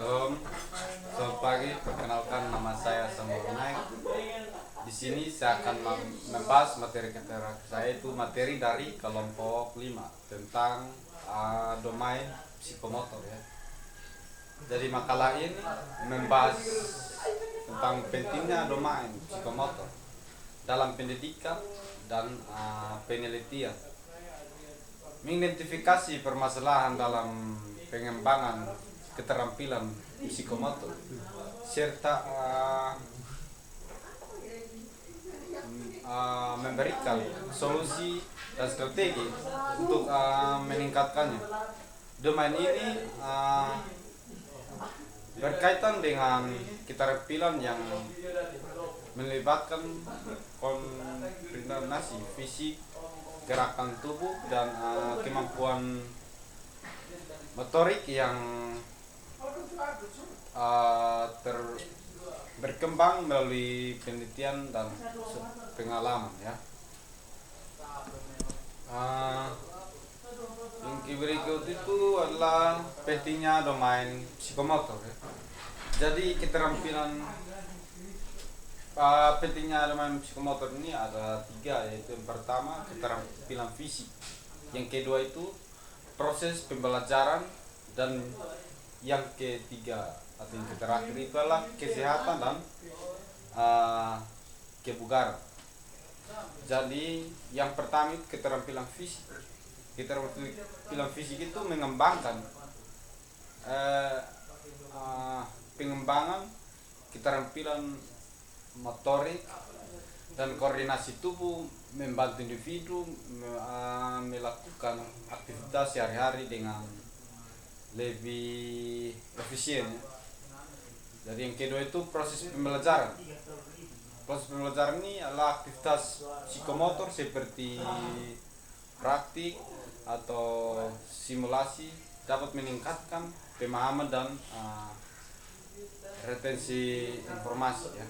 Selamat pagi, perkenalkan nama saya Samuel Naik. Di sini saya akan membahas materi saya itu materi dari kelompok 5 tentang domain psikomotor ya. Jadi makalah ini membahas tentang pentingnya domain psikomotor dalam pendidikan dan penelitian, mengidentifikasi permasalahan dalam pengembangan keterampilan psikomotor serta memberikan solusi dan strategi untuk meningkatkannya. Domain ini berkaitan dengan keterampilan yang melibatkan koordinasi fisik, gerakan tubuh, dan kemampuan motorik yang berkembang melalui penelitian dan pengalaman ya. Yang berikut itu adalah pentingnya domain psikomotor ya. Jadi keterampilan pentingnya domain psikomotor ini ada 3, yaitu yang pertama keterampilan fisik, yang kedua itu proses pembelajaran, dan yang ketiga atau yang terakhir itu adalah kesehatan dan kebugaran. Jadi yang pertama itu keterampilan fisik. Keterampilan fisik itu mengembangkan pengembangan keterampilan motorik dan koordinasi tubuh, membantu individu melakukan aktivitas sehari-hari dengan lebih efisien. Jadi yang kedua itu proses pembelajaran. Proses pembelajaran ini adalah aktivitas psikomotor seperti praktik atau simulasi, dapat meningkatkan pemahaman dan retensi informasi ya.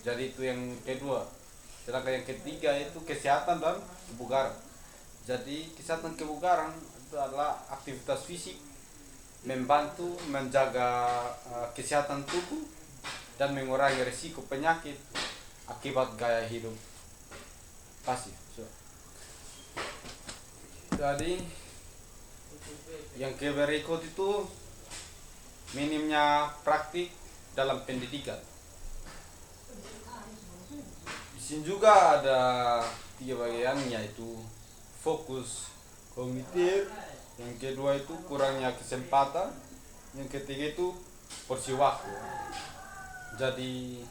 Jadi itu yang kedua. Sedangkan yang ketiga itu kesehatan dan kebugaran. Jadi kesehatan kebugaran itu adalah aktivitas fisik membantu menjaga kesehatan tubuh dan mengurangi risiko penyakit akibat gaya hidup pasif. Jadi yang berikut itu minimnya praktik dalam pendidikan. Di sini juga ada 3 bagian, yaitu fokus kognitif, yang kedua itu kurangnya kesempatan, yang ketiga itu porsi waktu. Jadi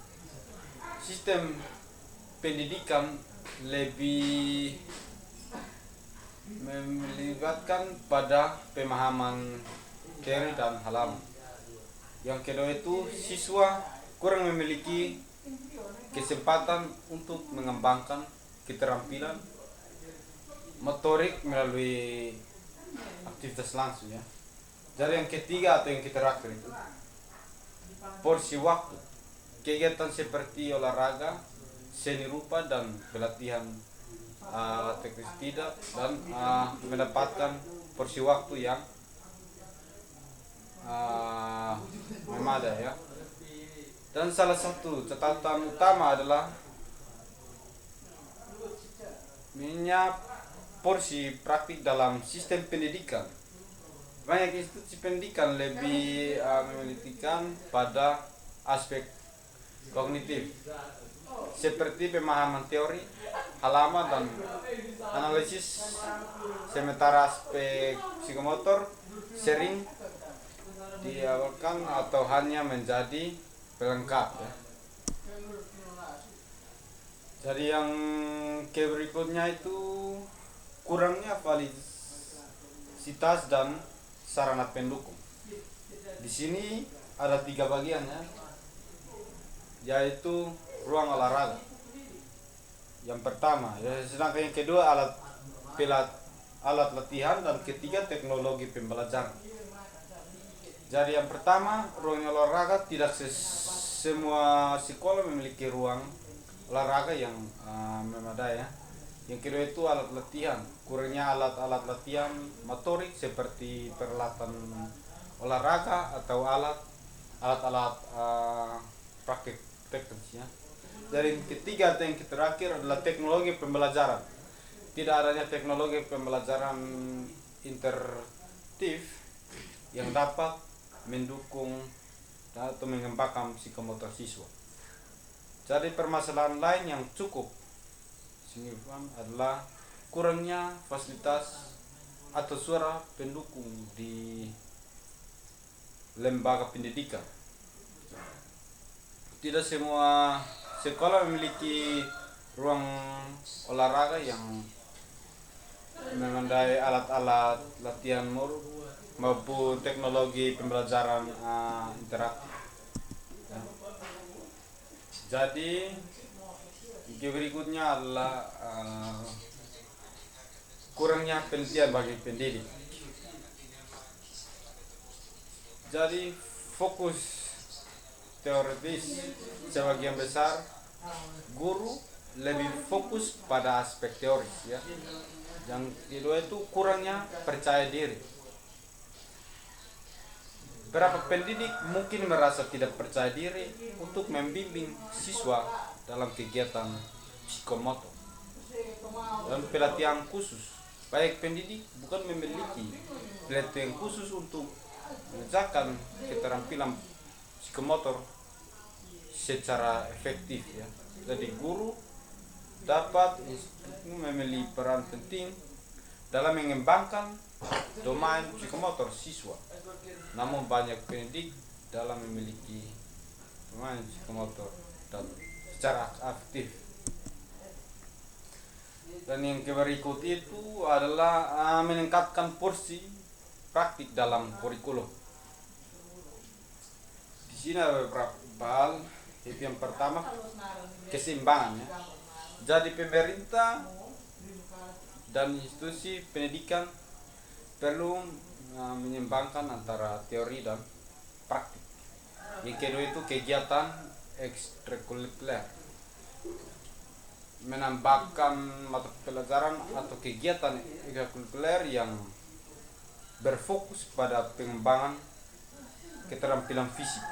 sistem pendidikan lebih melibatkan pada pemahaman teori dan halaman. Yang kedua itu siswa kurang memiliki kesempatan untuk mengembangkan keterampilan motorik melalui aktivitas langsung ya. Jadi yang ketiga atau yang terakhir itu porsi waktu. Kegiatan seperti olahraga, seni rupa, dan pelatihan teknis tidak, dan mendapatkan porsi waktu yang memadai ya. Dan salah satu catatan utama adalah minimnya porsi praktik dalam sistem pendidikan. Banyak institusi pendidikan lebih menelitikan pada aspek kognitif seperti pemahaman teori, halaman, dan analisis, sementara aspek psikomotor sering diabaikan atau hanya menjadi pelengkap ya. Jadi yang berikutnya itu kurangnya fasilitas dan sarana pendukung. Di sini ada 3 bagian ya, yaitu ruang olahraga. Yang pertama ya, sedangkan yang kedua alat latihan, dan ketiga teknologi pembelajaran. Jadi yang pertama ruang olahraga, tidak semua sekolah memiliki ruang olahraga yang memadai ya. Yang kedua itu alat latihan, kurangnya alat-alat latihan motorik seperti peralatan olahraga atau alat-alat praktik teknis ya. Dari ketiga atau yang terakhir adalah teknologi pembelajaran. Tidak adanya teknologi pembelajaran interaktif yang dapat mendukung atau mengembangkan psikomotor siswa. Jadi permasalahan lain yang cukup signifikan adalah kurangnya fasilitas atau suara pendukung di lembaga pendidikan. Tidak semua sekolah memiliki ruang olahraga yang memadai alat-alat latihan maupun teknologi pembelajaran interaktif. Jadi berikutnya adalah kurangnya penelitian bagi pendidik. Jadi fokus teoritis sebagian besar guru lebih fokus pada aspek teoris ya. Yang kedua itu kurangnya percaya diri. Beberapa pendidik mungkin merasa tidak percaya diri untuk membimbing siswa dalam kegiatan psikomotor dan pelatihan khusus. Baik pendidik bukan memiliki pelatihan khusus untuk mengerjakan keterampilan psikomotor secara efektif ya. Jadi guru dapat memiliki peran penting dalam mengembangkan domain psikomotor siswa. Namun banyak pendidik dalam memiliki domain psikomotor dan secara aktif. Dan yang berikut itu adalah meningkatkan porsi praktik dalam kurikulum. Di sini ada beberapa hal. Yang pertama keseimbangan ya. Jadi pemerintah dan institusi pendidikan perlu menyeimbangkan antara teori dan praktik. Yang kedua itu kegiatan ekstrakurikuler, menambahkan mata pelajaran atau kegiatan ekstrakurikuler yang berfokus pada pengembangan keterampilan fisik.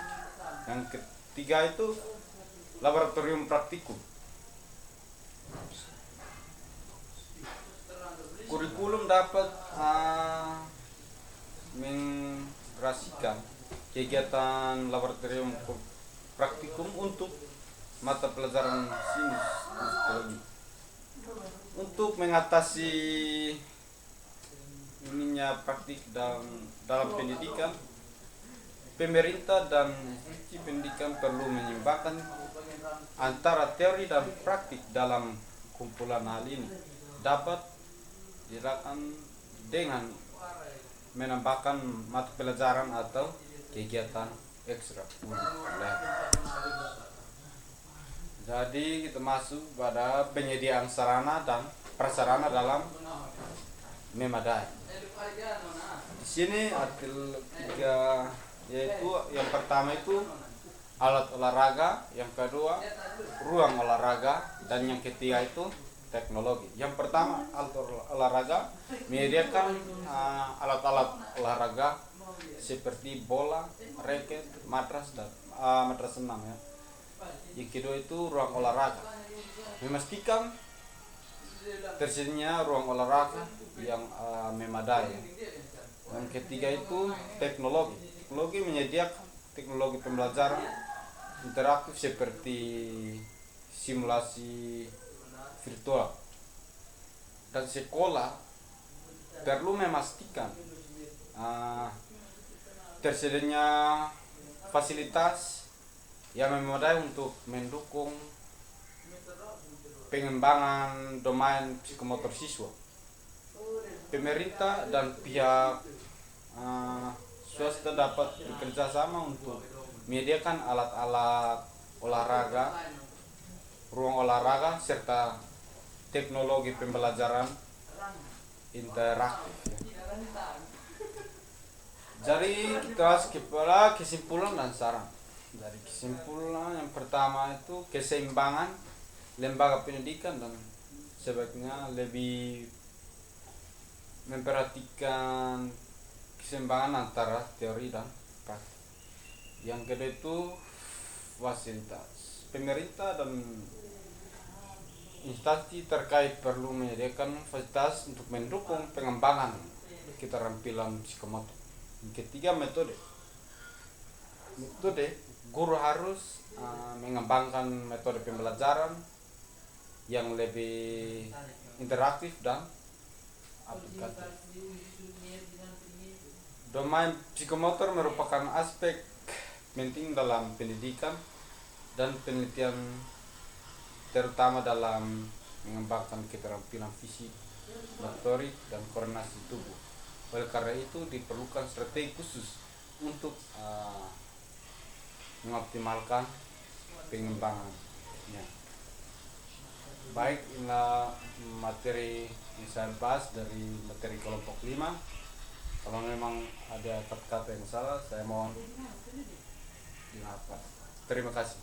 Yang ketiga itu laboratorium praktikum. Kurikulum dapat mengintegrasikan kegiatan laboratorium praktikum untuk mata pelajaran sinis psikologi. Untuk mengatasi ininya praktik dalam pendidikan, pemerintah dan institusi pendidikan perlu menyeimbangkan antara teori dan praktik dalam kumpulan hal ini. Dapat dilakukan dengan menambahkan mata pelajaran atau kegiatan ekstrakurikuler. Jadi kita masuk pada penyediaan sarana dan prasarana dalam memadai. Di sini ada tiga, yaitu yang pertama itu alat olahraga, yang kedua ruang olahraga, dan yang ketiga itu teknologi. Yang pertama alat olahraga menyediakan alat-alat olahraga seperti bola, raket, matras dan matras senam ya. Yang kedua itu ruang olahraga, memastikan tersedianya ruang olahraga yang memadai. Yang ketiga itu teknologi. Teknologi menyediakan teknologi pembelajaran interaktif seperti simulasi virtual. Dan sekolah perlu memastikan tersedianya fasilitas yang memadai untuk mendukung pengembangan domain psikomotor siswa. Pemerintah dan pihak swasta dapat bekerja sama untuk menyediakan alat-alat olahraga, ruang olahraga, serta teknologi pembelajaran interaktif. Jadi kita harus kepada kesimpulan dan saran. Dari kesimpulan yang pertama itu keseimbangan lembaga pendidikan dan sebaiknya lebih memperhatikan keseimbangan antara teori dan praktik. Yang kedua itu fasilitas. Pemerintah dan instansi terkait perlu menyediakan fasilitas untuk mendukung pengembangan keterampilan psikomotor. Yang ketiga, metode. Guru harus mengembangkan metode pembelajaran yang lebih interaktif dan aplikatif. Domain psikomotor merupakan aspek penting dalam pendidikan dan penelitian, terutama dalam mengembangkan keterampilan fisik, motorik, dan koordinasi tubuh. Oleh karena itu diperlukan strategi khusus untuk mengoptimalkan pengembangannya. Baik, inilah materi yang saya bahas dari materi kelompok 5. Kalau memang ada kata-kata yang salah, saya mohon dimaafkan. Terima kasih.